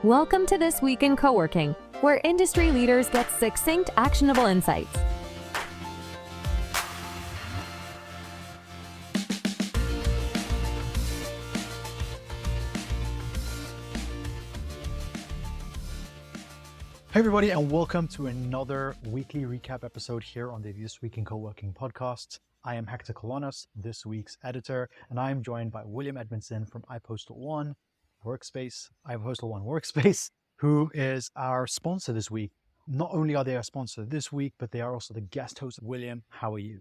Welcome to This Week in Coworking, where industry leaders get succinct, actionable insights. Hey everybody, and welcome to another weekly recap episode here on the This Week in Coworking podcast. I am Hector Colonos, this week's editor, and I am joined by William Edmondson from iPostal1 Workspace, iPostal1 Workspace, who is our sponsor this week. Not only are they our sponsor this week, but they are also the guest host. William, how are you?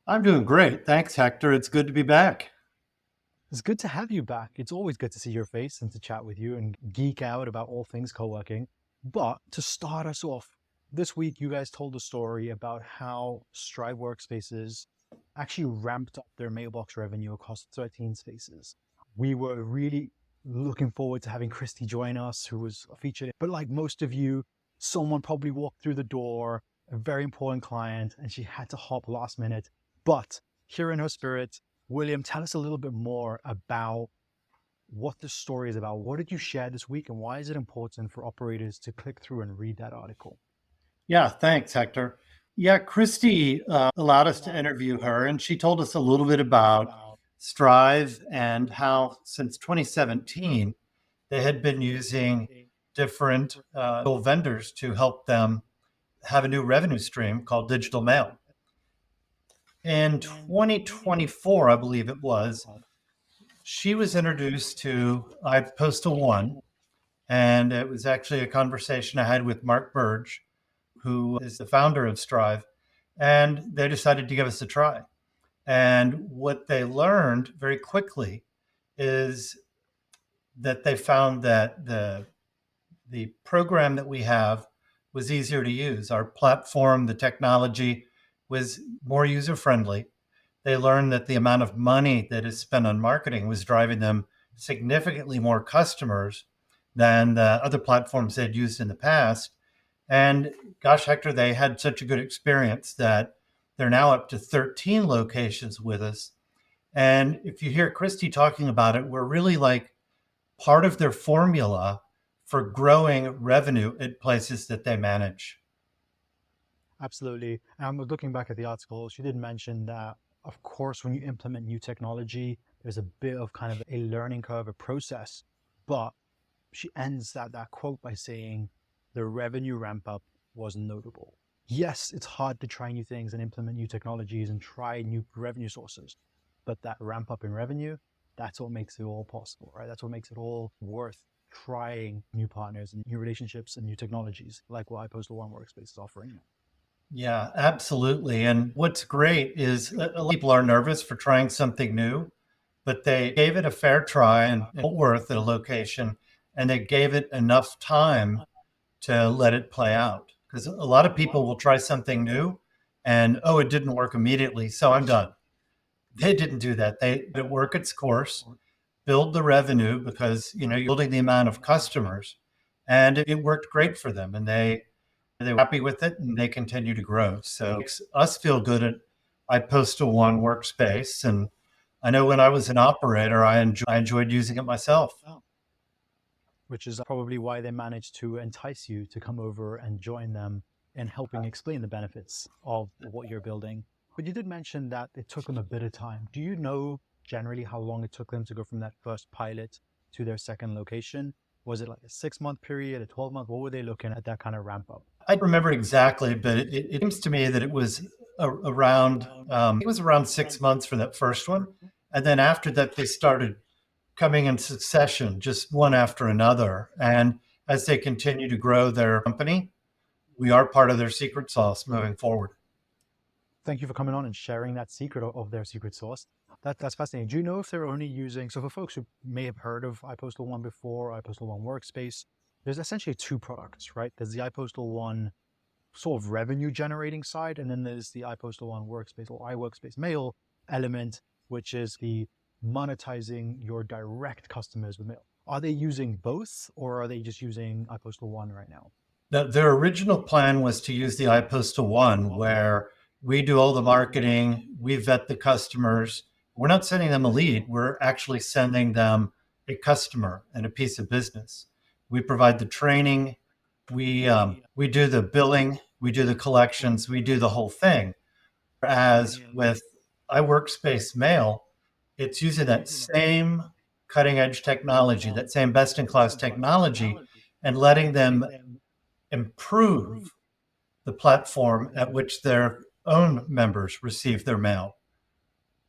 I'm doing great. Thanks, Hector. It's good to be back. It's good to have you back. It's always good to see your face and to chat with you and geek out about all things co-working. But to start us off, this week you guys told a story about how Strive Workspaces actually ramped up their mailbox revenue across 13 spaces. We were really looking forward to having Christy join us, who was featured. But like most of you, someone probably walked through the door, a very important client, and she had to hop last minute. But here in her spirit, William, tell us a little bit more about what the story is about. What did you share this week, and why is it important for operators to click through and read that article? Yeah, thanks, Hector. Yeah, Christy allowed us to interview her, and she told us a little bit about Strive and how since 2017, they had been using different vendors to help them have a new revenue stream called digital mail. In 2024, I believe it was, she was introduced to iPostal1, and it was actually a conversation I had with Mark Burge, who is the founder of Strive, and they decided to give us a try. And what they learned very quickly is that they found that the program that we have was easier to use. Our platform, the technology was more user-friendly. They learned that the amount of money that is spent on marketing was driving them significantly more customers than the other platforms they'd used in the past. And gosh, Hector, they had such a good experience that they're now up to 13 locations with us. And if you hear Christy talking about it, we're really like part of their formula for growing revenue at places that they manage. Absolutely. And looking back at the article, she did mention that, of course, when you implement new technology, there's a bit of kind of a learning curve, a process. But she ends that quote by saying the revenue ramp up was notable. Yes, it's hard to try new things and implement new technologies and try new revenue sources, but that ramp up in revenue, that's what makes it all possible, right? That's what makes it all worth trying new partners and new relationships and new technologies like what iPostal1 Workspace is offering. Yeah, absolutely. And what's great is a lot of people are nervous for trying something new, but they gave it a fair try in Fort Worth at a location, and they gave it enough time to let it play out. Because a lot of people will try something new and, oh, it didn't work immediately, so I'm done. They didn't do that. They let it work its course, build the revenue because, you're building the amount of customers, and it worked great for them. And they were happy with it, and they continue to grow. So it makes us feel good at iPostal1 Workspace. And I know when I was an operator, I enjoyed using it myself. Which is probably why they managed to entice you to come over and join them in helping explain the benefits of what you're building. But you did mention that it took them a bit of time. Do you know generally how long it took them to go from that first pilot to their second location? Was it like a 6-month period, a 12-month? What were they looking at that kind of ramp up? I don't remember exactly, but it seems to me that it was around 6 months for that first one. And then after that, they started coming in succession, just one after another. And as they continue to grow their company, we are part of their secret sauce moving forward. Thank you for coming on and sharing that secret of their secret sauce. That's fascinating. Do you know if they're only using, so for folks who may have heard of iPostal1 before, iPostal1 Workspace, there's essentially 2 products, right? There's the iPostal1 sort of revenue generating side, and then there's the iPostal1 Workspace or iWorkspace mail element, which is the monetizing your direct customers with mail. Are they using both, or are they just using iPostal1 right now? Their original plan was to use the iPostal1, where we do all the marketing, we vet the customers. We're not sending them a lead, we're actually sending them a customer and a piece of business. We provide the training. We do the billing. We do the collections. We do the whole thing. As with iWorkspace Mail, it's using that same cutting edge technology, that same best in class technology, and letting them improve the platform at which their own members receive their mail.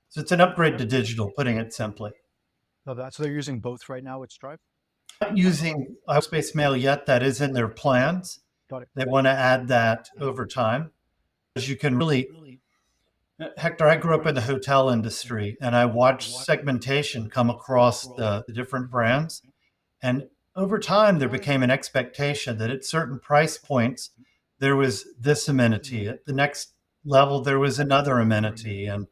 So it's an upgrade to digital, putting it simply. Love that. So they're using both right now with Stripe? Not using iWorkspace Mail yet, that is in their plans. Got it. They want to add that over time. As you can really, Hector, I grew up in the hotel industry and I watched segmentation come across the different brands. And over time, there became an expectation that at certain price points, there was this amenity. At the next level, there was another amenity. And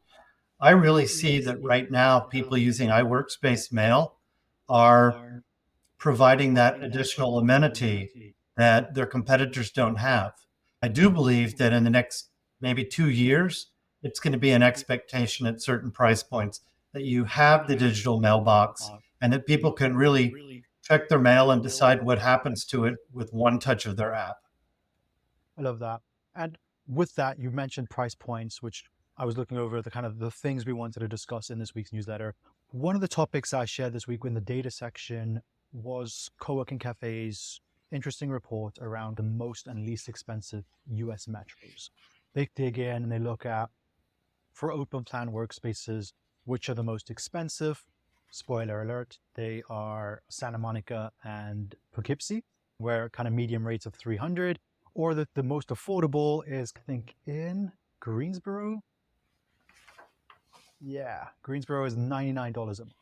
I really see that right now, people using iWorkspace Mail are providing that additional amenity that their competitors don't have. I do believe that in the next maybe 2 years, it's going to be an expectation at certain price points that you have the digital mailbox and that people can really check their mail and decide what happens to it with one touch of their app. I love that. And with that, you mentioned price points, which I was looking over the kind of the things we wanted to discuss in this week's newsletter. One of the topics I shared this week in the data section was Coworking Cafe's interesting report around the most and least expensive US metros. They dig in and they look at, for open plan workspaces, which are the most expensive. Spoiler alert, they are Santa Monica and Poughkeepsie, where kind of medium rates of 300, or the most affordable is, I think, in Greensboro. Yeah, Greensboro is $99 a month.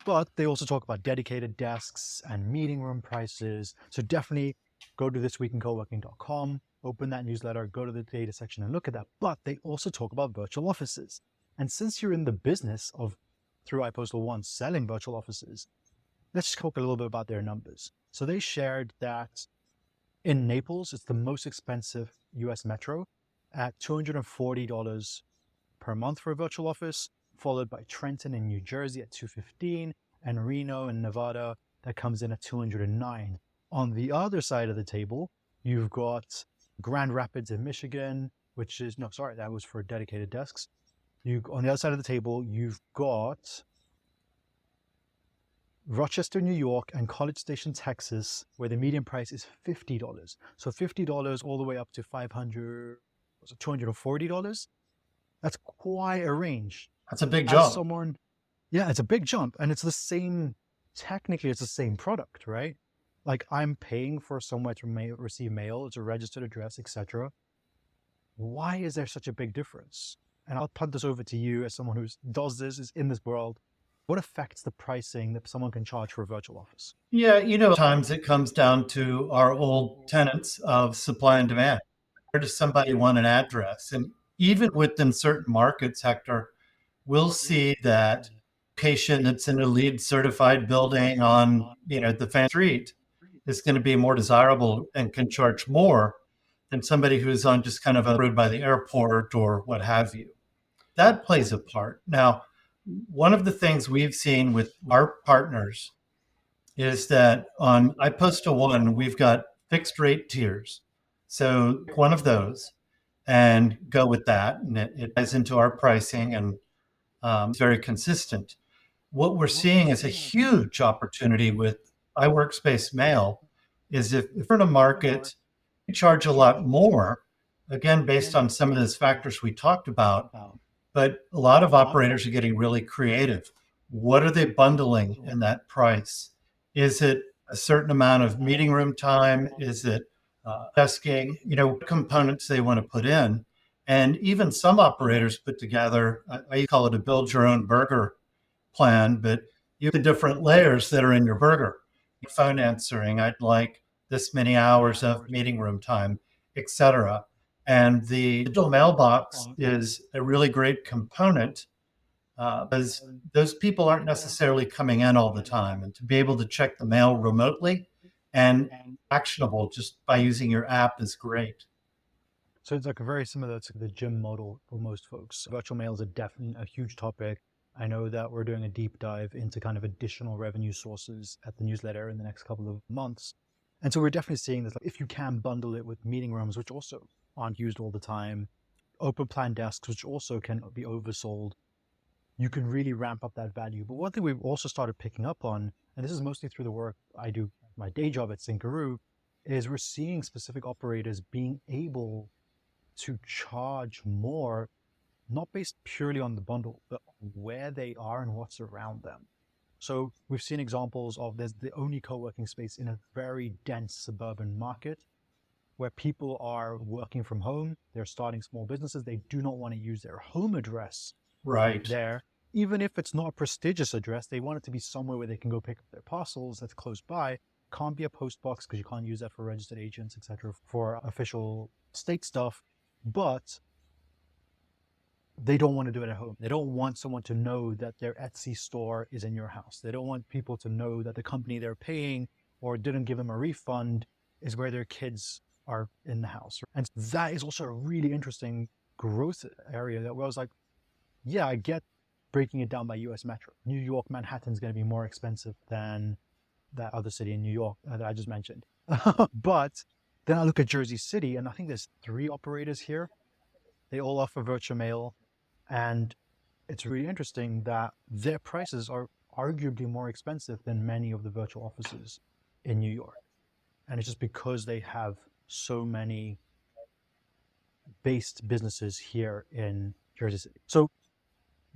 But they also talk about dedicated desks and meeting room prices. So definitely go to thisweekincoworking.com, open that newsletter, go to the data section and look at that. But they also talk about virtual offices. And since you're in the business of, through iPostal One, selling virtual offices, let's just talk a little bit about their numbers. So they shared that in Naples, it's the most expensive US metro at $240 per month for a virtual office, followed by Trenton in New Jersey at $215, and Reno in Nevada that comes in at $209. On the other side of the table, you've got Grand Rapids in Michigan, which is, no, sorry, that was for dedicated desks. On the other side of the table, you've got Rochester, New York, and College Station, Texas, where the median price is $50. So $50 all the way up to $240. That's quite a range. That's a big jump. Yeah, it's a big jump. And it's the same, technically it's the same product, right? Like I'm paying for somewhere to receive mail, it's a registered address, etc. Why is there such a big difference? And I'll punt this over to you as someone who does this, is in this world. What affects the pricing that someone can charge for a virtual office? Yeah, times it comes down to our old tenets of supply and demand. Where does somebody want an address? And even within certain markets, Hector, we'll see that location that's in a LEED certified building on, the fan street is going to be more desirable and can charge more than somebody who's on just kind of a road by the airport or what have you. That plays a part. Now, one of the things we've seen with our partners is that on iPostal One, we've got fixed rate tiers. So one of those and go with that. And it ties into our pricing and it's very consistent. What we're seeing is a huge opportunity with iWorkspace Mail is if we're in a market, we charge a lot more, again, based on some of those factors we talked about. But a lot of operators are getting really creative. What are they bundling in that price? Is it a certain amount of meeting room time? Is it desking? Components they want to put in. And even some operators put together, I call it a build your own burger plan, but you have the different layers that are in your burger. Phone answering, I'd like this many hours of meeting room time, etc. And the digital mailbox is a really great component because those people aren't necessarily coming in all the time. And to be able to check the mail remotely and actionable just by using your app is great. So it's like very similar to the gym model for most folks. Virtual mail is definitely a huge topic. I know that we're doing a deep dive into kind of additional revenue sources at the newsletter in the next couple of months. And so we're definitely seeing this, like, if you can bundle it with meeting rooms, which also aren't used all the time, open plan desks, which also can be oversold, you can really ramp up that value. But one thing we've also started picking up on, and this is mostly through the work I do, my day job at Syncaroo, is we're seeing specific operators being able to charge more, not based purely on the bundle, but where they are and what's around them. So we've seen examples of there's the only co-working space in a very dense suburban market where people are working from home, they're starting small businesses, they do not want to use their home address Right. there. Even if it's not a prestigious address, they want it to be somewhere where they can go pick up their parcels that's close by. Can't be a post box because you can't use that for registered agents, etc., for official state stuff. But they don't want to do it at home. They don't want someone to know that their Etsy store is in your house. They don't want people to know that the company they're paying or didn't give them a refund is where their kids are in the house. And that is also a really interesting growth area that where I was like, yeah, I get breaking it down by US Metro. New York, Manhattan's going to be more expensive than that other city in New York that I just mentioned. But then I look at Jersey City, and I think there's 3 operators here. They all offer virtual mail, and it's really interesting that their prices are arguably more expensive than many of the virtual offices in New York. And it's just because they have so many based businesses here in Jersey City. So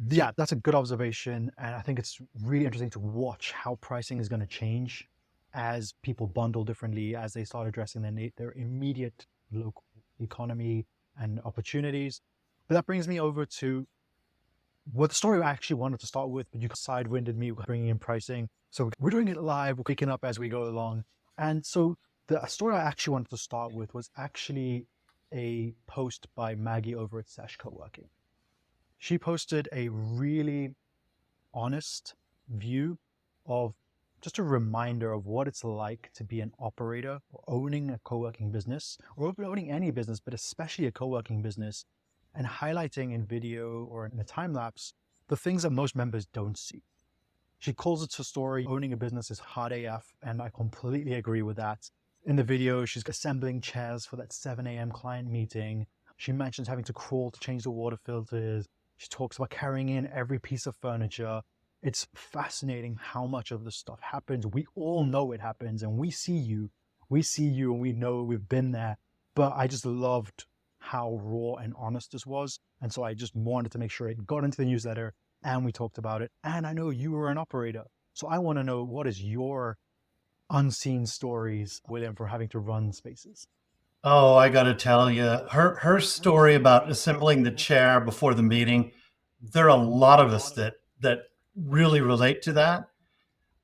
yeah, that's a good observation. And I think it's really interesting to watch how pricing is going to change as people bundle differently, as they start addressing their immediate local economy and opportunities. But that brings me over to what the story I actually wanted to start with, but you sidewinded me with bringing in pricing. So we're doing it live, we're picking up as we go along. And so the story I actually wanted to start with was actually a post by Maggie over at Sesh Coworking. She posted a really honest view of just a reminder of what it's like to be an operator or owning a co-working business or owning any business, but especially a co-working business, and highlighting in video or in a time lapse the things that most members don't see. She calls it a story. Owning a business is hard AF, and I completely agree with that. In the video, she's assembling chairs for that 7 a.m. client meeting. She mentions having to crawl to change the water filters. She talks about carrying in every piece of furniture. It's fascinating how much of this stuff happens. We all know it happens, and we see you and we know we've been there. But I just loved how raw and honest this was. And so I just wanted to make sure it got into the newsletter and we talked about it. And I know you were an operator. So I want to know, what is your unseen stories with him for having to run spaces? Oh, I got to tell you, her story about assembling the chair before the meeting, there are a lot of us that really relate to that.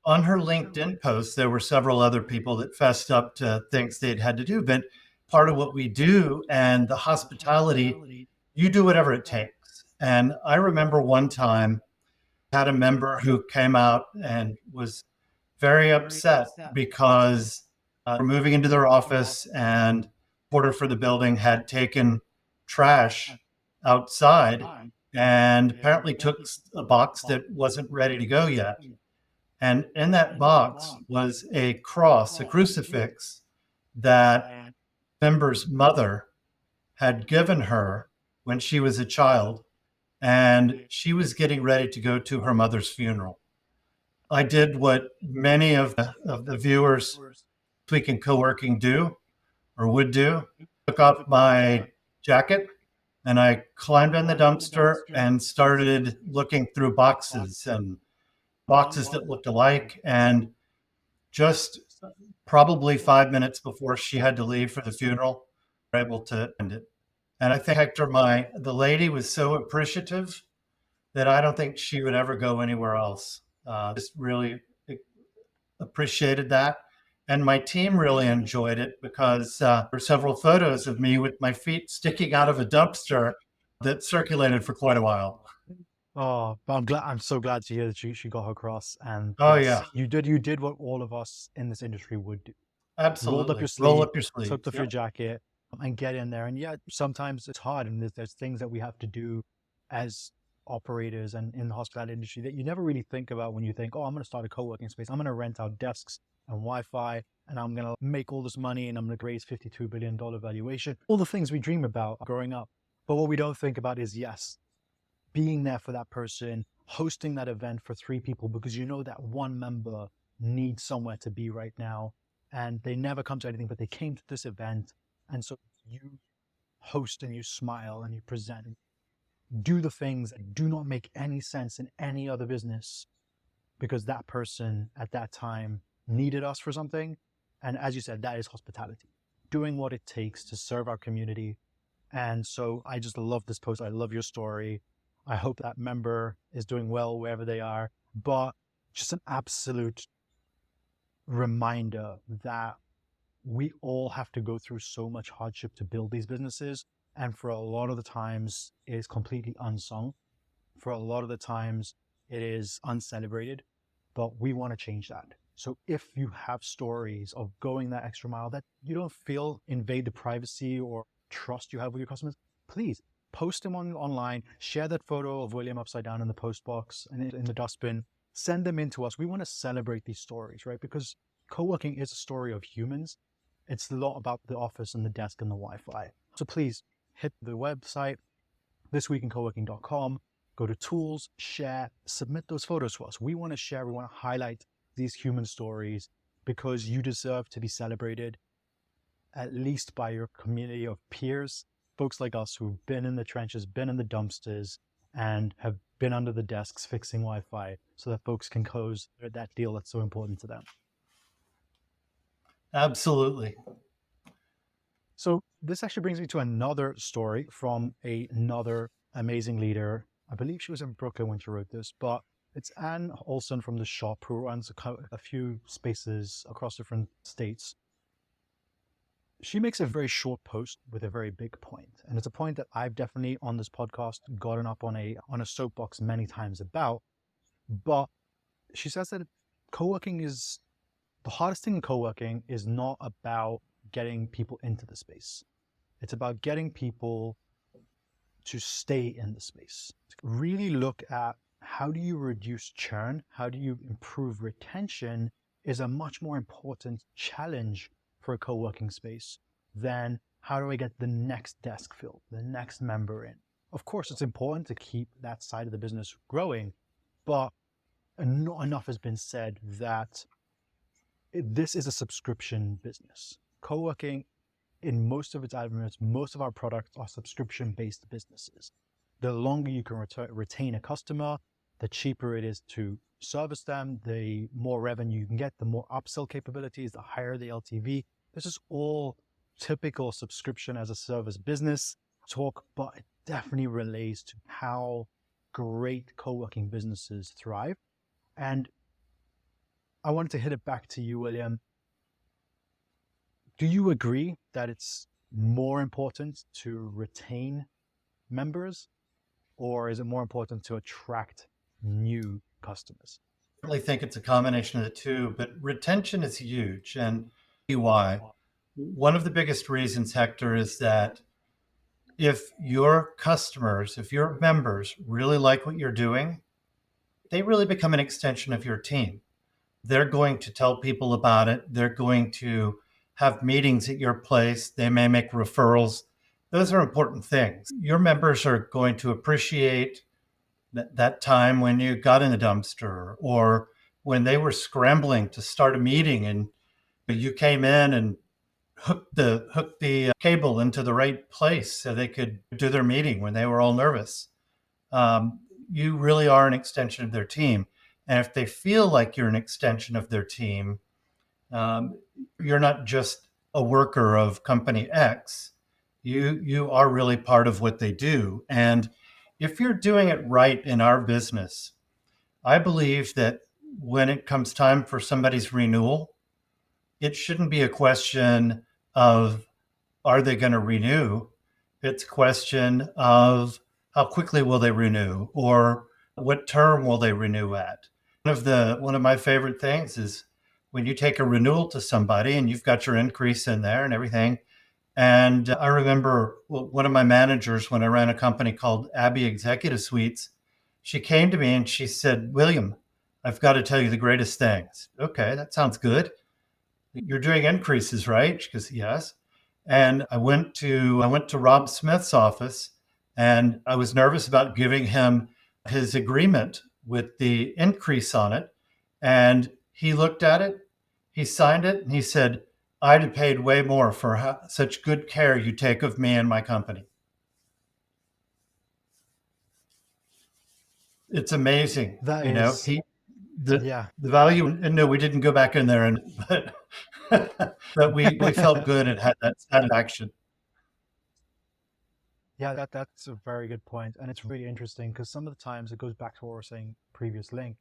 On her LinkedIn post, there were several other people that fessed up to things they'd had to do. But part of what we do and the hospitality, you do whatever it takes. And I remember one time I had a member who came out and was very upset because we're moving into their office and porter for the building had taken trash outside and apparently took a box that wasn't ready to go yet. And in that box was a cross, a crucifix that member's mother had given her when she was a child, and she was getting ready to go to her mother's funeral. I did what many of the viewers Week in Co-working do or would do. Took off my jacket and I climbed in the dumpster and started looking through boxes and boxes that looked alike. And just probably 5 minutes before she had to leave for the funeral, we were able to end it. And I think Hector, the lady was so appreciative that I don't think she would ever go anywhere else. Just really appreciated that. And my team really enjoyed it because there were several photos of me with my feet sticking out of a dumpster that circulated for quite a while. Oh, but I'm so glad to hear that she got her cross. And Oh, yes, yeah, you did what all of us in this industry would do. Rolled up absolutely. your Roll sleeve, up your sleeve. tucked off your jacket, and get in there. And yeah, sometimes it's hard, and there's things that we have to do as operators and in the hospitality industry that you never really think about when you think, oh, I'm going to start a co-working space. I'm going to rent out desks and Wi-Fi, and I'm going to make all this money, and I'm going to raise $52 billion valuation. All the things we dream about growing up. But what we don't think about is, yes, being there for that person, hosting that event for 3 people, because you know that one member needs somewhere to be right now, and they never come to anything, but they came to this event. And so you host and you smile and you present, do the things that do not make any sense in any other business, because that person at that time needed us for something. And as you said, that is hospitality, doing what it takes to serve our community. And so I just love this post. I love your story. I hope that member is doing well wherever they are, but just an absolute reminder that we all have to go through so much hardship to build these businesses. And for a lot of the times it is completely unsung. For a lot of the times it is uncelebrated, but we want to change that. So if you have stories of going that extra mile that you don't feel invade the privacy or trust you have with your customers, please post them online, share that photo of William upside down in the post box and in the dustbin, send them in to us. We want to celebrate these stories, right? Because co-working is a story of humans. It's a lot about the office and the desk and the Wi-Fi. So please hit the website, thisweekincoworking.com, go to tools, share, submit those photos to us. We want to share, we want to highlight these human stories because you deserve to be celebrated, at least by your community of peers, folks like us who've been in the trenches, been in the dumpsters, and have been under the desks fixing Wi-Fi so that folks can close that deal that's so important to them. Absolutely. So this actually brings me to another story from another amazing leader. I believe she was in Brooklyn when she wrote this, but it's Ann Olson from The Shop, who runs a few spaces across different states. She makes a very short post with a very big point. And it's a point that I've definitely on this podcast gotten up on a soapbox many times about. But she says that co-working is, the hardest thing in co-working is not about getting people into the space. It's about getting people to stay in the space. Really look at how do you reduce churn? How do you improve retention is a much more important challenge for a co-working space than how do I get the next desk filled, the next member in. Of course, it's important to keep that side of the business growing, but not enough has been said that this is a subscription business. Co-working, in most of its elements, most of our products are subscription-based businesses. The longer you can retain a customer, the cheaper it is to service them, the more revenue you can get, the more upsell capabilities, the higher the LTV. This is all typical subscription as a service business talk, but it definitely relates to how great co-working businesses thrive. And I wanted to hit it back to you, William. Do you agree that it's more important to retain members, or is it more important to attract new customers? I really think it's a combination of the two, but retention is huge. And why? One of the biggest reasons, Hector, is that if your customers, if your members really like what you're doing, they really become an extension of your team. They're going to tell people about it. They're going to have meetings at your place. They may make referrals. Those are important things. Your members are going to appreciate that time when you got in the dumpster or when they were scrambling to start a meeting and you came in and hooked the cable into the right place so they could do their meeting when they were all nervous. You really are an extension of their team. And if they feel like you're an extension of their team, you're not just a worker of company X. You are really part of what they do. And if you're doing it right in our business, I believe that when it comes time for somebody's renewal, it shouldn't be a question of are they going to renew? It's a question of how quickly will they renew or what term will they renew at? One of my favorite things is when you take a renewal to somebody and you've got your increase in there and everything. And I remember one of my managers when I ran a company called Abbey Executive Suites, she came to me and she said, William, I've got to tell you the greatest things. Okay, that sounds good. You're doing increases, right? She goes, yes. And I went to Rob Smith's office, and I was nervous about giving him his agreement with the increase on it. And he looked at it, he signed it, and he said, I'd have paid way more for such good care you take of me and my company. It's amazing. That You know, is, yeah, the value, and no, we didn't go back in there, and but we felt good and had that satisfaction. yeah, that's a very good point. And it's really interesting because some of the times it goes back to what we were saying previous link.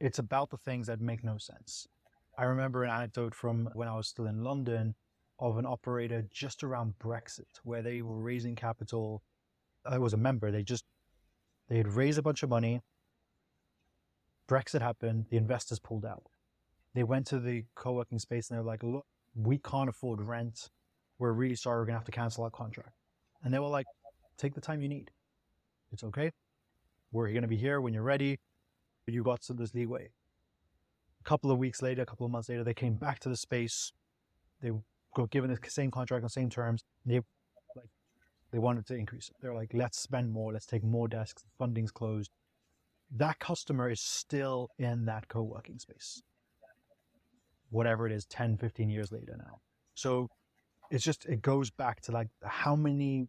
It's about the things that make no sense. I remember an anecdote from when I was still in London of an operator just around Brexit, where they were raising capital. I was a member. They had raised a bunch of money. Brexit happened. The investors pulled out. They went to the co-working space and they're like, look, we can't afford rent. We're really sorry. We're going to have to cancel our contract. And they were like, take the time you need. It's okay. We're going to be here when you're ready. You got some this leeway. A couple of weeks later, a couple of months later, they came back to the space. They got given the same contract on same terms. They wanted to increase it. They're like, let's spend more. Let's take more desks. Funding's closed. That customer is still in that co-working space. Whatever it is, 10, 15 years later now. So it goes back to like how many,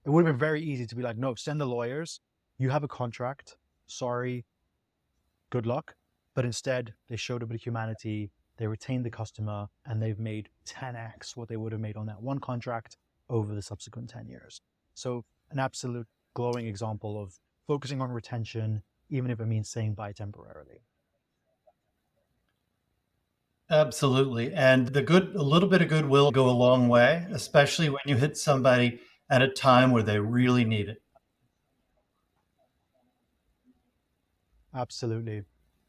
it would have been very easy to be like, no, send the lawyers. You have a contract. Sorry. Good luck. But instead, they showed a bit of humanity. They retained the customer and they've made 10x what they would have made on that one contract over the subsequent 10 years. So an absolute glowing example of focusing on retention, even if it means saying bye temporarily. Absolutely. And a little bit of goodwill go a long way, especially when you hit somebody at a time where they really need it. Absolutely.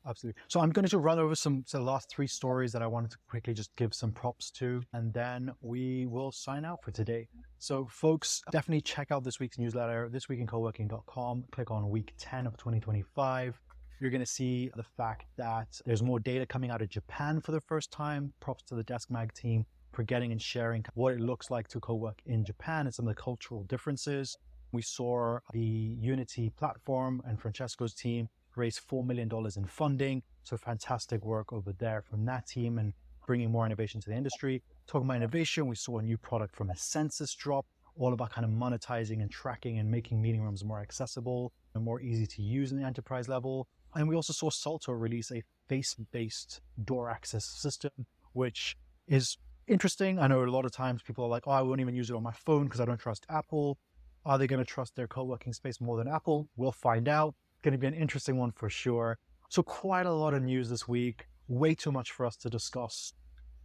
Absolutely. So I'm going to run over the last 3 stories that I wanted to quickly just give some props to, and then we will sign out for today. So folks, definitely check out this week's newsletter, thisweekincoworking.com. Click on week 10 of 2025. You're going to see the fact that there's more data coming out of Japan for the first time. Props to the Desk Mag team for getting and sharing what it looks like to co-work in Japan and some of the cultural differences. We saw the Unity platform and Francesco's team raise $4 million in funding. So fantastic work over there from that team and bringing more innovation to the industry. Talking about innovation, we saw a new product from a Census drop, all about kind of monetizing and tracking and making meeting rooms more accessible and more easy to use in the enterprise level. And we also saw Salto release a face-based door access system, which is interesting. I know a lot of times people are like, oh, I won't even use it on my phone because I don't trust Apple. Are they going to trust their co-working space more than Apple? We'll find out. Going to be an interesting one for sure. So quite a lot of news this week, way too much for us to discuss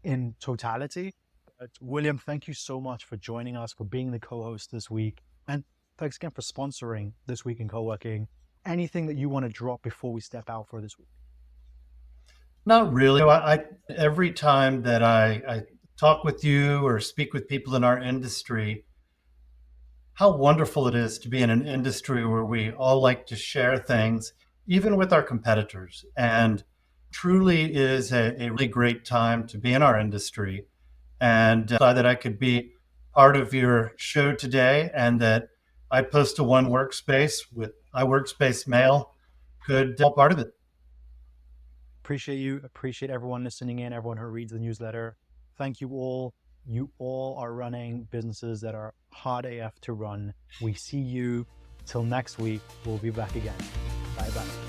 in totality. But William, thank you so much for joining us, for being the co-host this week. And thanks again for sponsoring This Week in Co-working. Anything that you want to drop before we step out for this week? Not really. Every time that I talk with you or speak with people in our industry, how wonderful it is to be in an industry where we all like to share things, even with our competitors. And truly is a really great time to be in our industry. And glad that I could be part of your show today, and that I post to one workspace with iWorkspace Mail could be part of it. Appreciate you. Appreciate everyone listening in, everyone who reads the newsletter. Thank you all. You all are running businesses that are hard AF to run. We see you. Till next week, we'll be back again. Bye-bye.